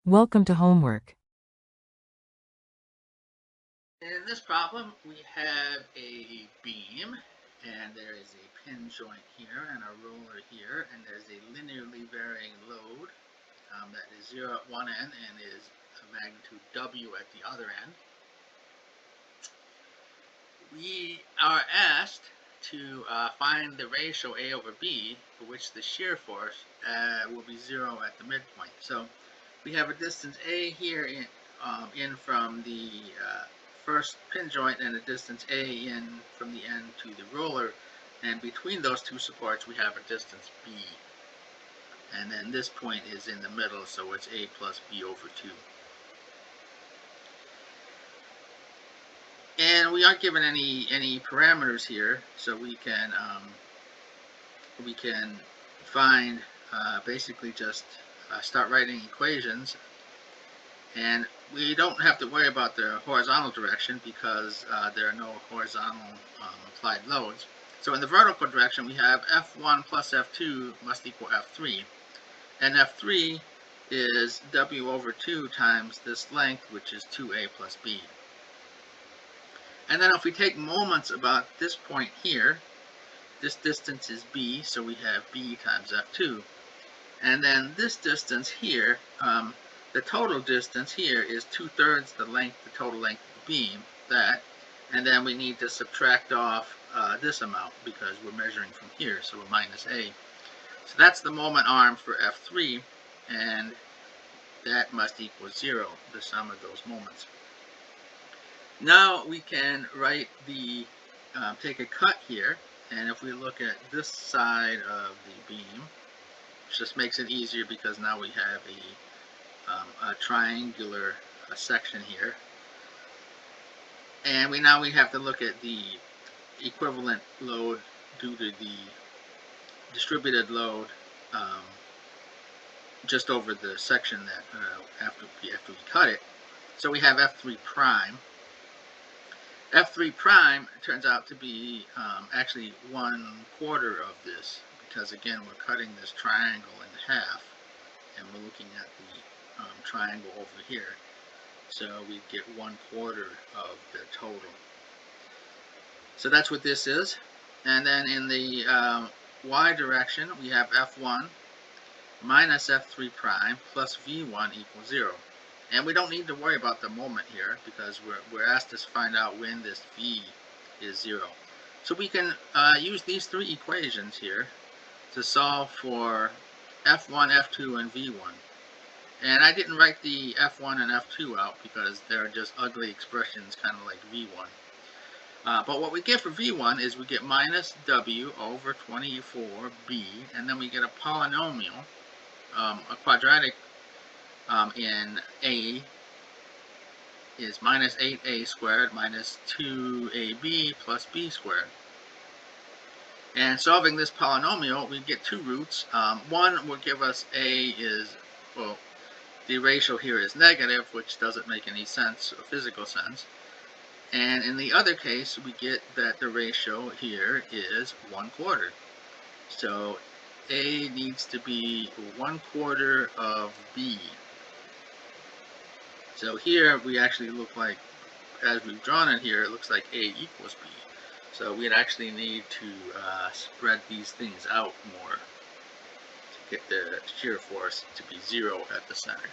Welcome to homework. In this problem, we have a beam, and there is a pin joint here and a roller here, and there's a linearly varying load that is 0 at one end and is a magnitude W at the other end. We are asked to find the ratio A over B, for which the shear force will be 0 at the midpoint. So we have a distance A here in from the first pin joint and a distance A in from the end to the roller, and between those two supports we have a distance B, and then this point is in the middle, so it's A plus B over 2. And we aren't given any parameters here, so we can find basically just start writing equations. And we don't have to worry about the horizontal direction because there are no horizontal applied loads. So in the vertical direction, we have F1 plus F2 must equal F3. And F3 is W over 2 times this length, which is 2A plus B. And then if we take moments about this point here, this distance is B, so we have B times F2. And then this distance here, the total distance here is 2/3 the total length of the beam, and then we need to subtract off this amount because we're measuring from here, so we're minus A. So that's the moment arm for F3, and that must equal 0, the sum of those moments. Now we can write take a cut here, and if we look at this side of the beam, it just makes it easier because now we have a triangular section here, and we have to look at the equivalent load due to the distributed load just over the section that after we cut it. So we have F3 prime. F3 prime turns out to be actually 1/4 of this, because again we're cutting this triangle in half and we're looking at the triangle over here, so we get 1/4 of the total. So that's what this is. And then in the y direction, we have F1 minus F3 prime plus V1 equals 0. And we don't need to worry about the moment here because we're asked to find out when this V is 0. So we can use these three equations here to solve for F1, F2, and V1. And I didn't write the F1 and F2 out because they're just ugly expressions, kind of like V1. But what we get for V1 is we get minus W over 24B, and then we get a polynomial, a quadratic in A is minus 8A squared minus 2AB plus B squared. And solving this polynomial, we get two roots. One will give us A is, well, the ratio here is negative, which doesn't make any sense or physical sense. And in the other case, we get that the ratio here is 1/4. So A needs to be 1/4 of B. So here we actually look like, as we've drawn it here, it looks like A equals B. So we'd actually need to spread these things out more to get the shear force to be 0 at the center.